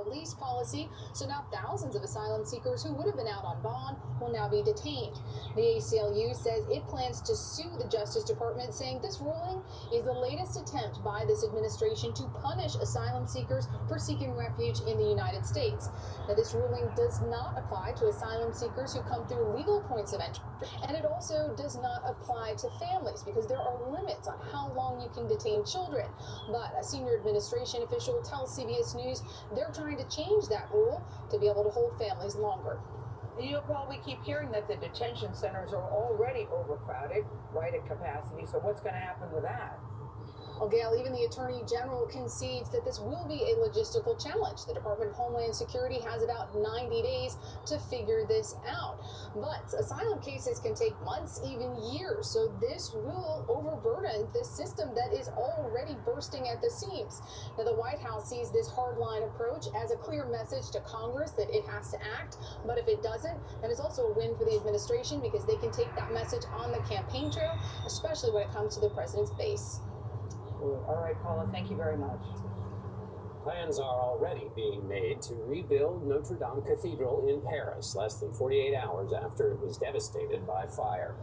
release policy, so now thousands of asylum seekers who would have been out on bond will now be detained. The ACLU says it plans to sue the Justice Department, saying this ruling is the latest attempt by this administration to punish asylum seekers for seeking refuge in the United States. Now, this ruling does not apply to asylum seekers who come through legal points of entry, and it also does not apply to families because there are limits on how long you can detain children. But a senior administration official tells CBS News they're trying to change that rule to be able to hold families longer. You'll probably keep hearing that the detention centers are already overcrowded, right at capacity. So what's going to happen with that? Well, Gail, even the Attorney General concedes that this will be a logistical challenge. The Department of Homeland Security has about 90 days to figure this out. But asylum cases can take months, even years. So this will overburden this system that is already bursting at the seams. Now, the White House sees this hardline approach as a clear message to Congress that it has to act. But if it doesn't, then it's also a win for the administration because they can take that message on the campaign trail, especially when it comes to the president's base. All right, Paula, thank you very much. Plans are already being made to rebuild Notre Dame Cathedral in Paris, less than 48 hours after it was devastated by fire.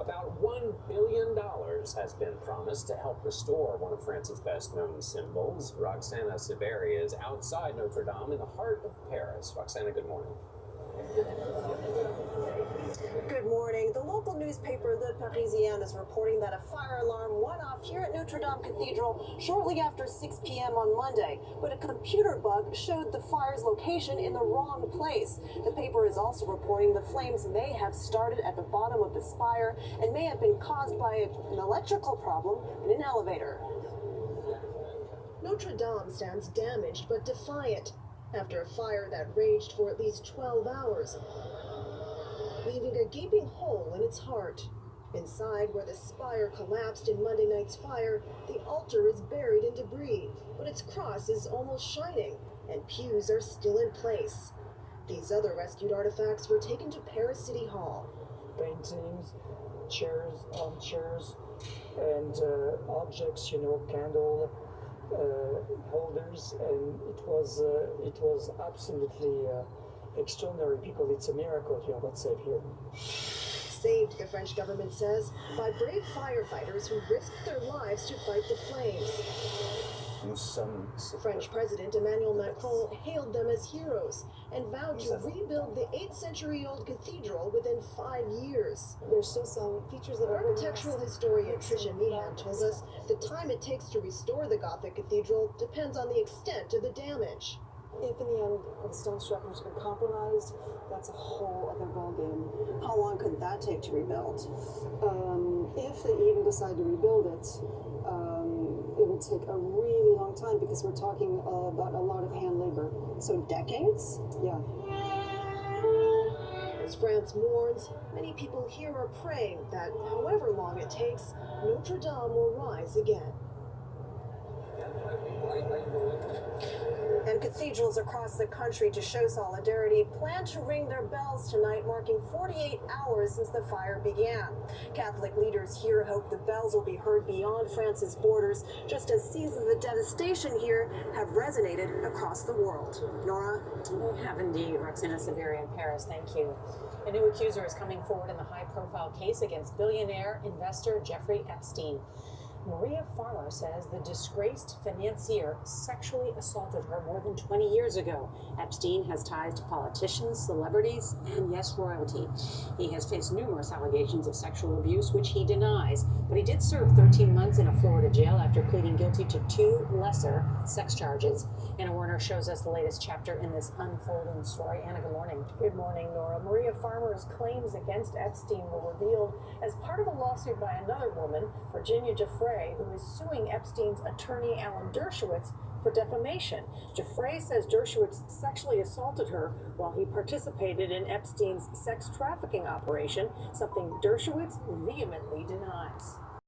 About $1 billion has been promised to help restore one of France's best-known symbols. Roxana Saberi is outside Notre Dame in the heart of Paris. Roxana, good morning. Good morning. The local newspaper Le Parisien is reporting that a fire alarm went off here at Notre Dame Cathedral shortly after 6 p.m. on Monday, but a computer bug showed the fire's location in the wrong place. The paper is also reporting the flames may have started at the bottom of the spire and may have been caused by an electrical problem in an elevator. Notre Dame stands damaged but defiant after a fire that raged for at least 12 hours. Leaving a gaping hole in its heart. Inside, where the spire collapsed in Monday night's fire, the altar is buried in debris, but its cross is almost shining, and pews are still in place. These other rescued artifacts were taken to Paris City Hall. Paintings, chairs, armchairs, and objects, candle holders, and it was absolutely extraordinary because it's a miracle here that saved here. Saved, the French government says, by brave firefighters who risked their lives to fight the flames. French President Emmanuel Macron hailed them as heroes and vowed to rebuild the 8th century-old cathedral within 5 years. There's still some features that are architectural historian Tricia Meehan told us the time it takes to restore the Gothic cathedral depends on the extent of the damage. If in the end the stone structure's been compromised, that's a whole other ballgame. How long could that take to rebuild? If they even decide to rebuild it, it would take a really long time because we're talking about a lot of hand labor. So decades? Yeah. As France mourns, many people here are praying that however long it takes, Notre Dame will rise again. And cathedrals across the country, to show solidarity, plan to ring their bells tonight, marking 48 hours since the fire began. Catholic leaders here hope the bells will be heard beyond France's borders, just as seeds of the devastation here have resonated across the world. Nora? We have indeed. Roxana Saberi in Paris, thank you. A new accuser is coming forward in the high-profile case against billionaire investor Jeffrey Epstein. Maria Farmer says the disgraced financier sexually assaulted her more than 20 years ago. Epstein has ties to politicians, celebrities, and yes, royalty. He has faced numerous allegations of sexual abuse, which he denies, but he did serve 13 months in a Florida jail after pleading guilty to 2 lesser sex charges. Anna Warner shows us the latest chapter in this unfolding story. Anna, good morning. Good morning, Nora. Maria Farmer's claims against Epstein were revealed as part of a lawsuit by another woman, Virginia Giuffre, who is suing Epstein's attorney Alan Dershowitz for defamation. Giuffre says Dershowitz sexually assaulted her while he participated in Epstein's sex trafficking operation, something Dershowitz vehemently denies.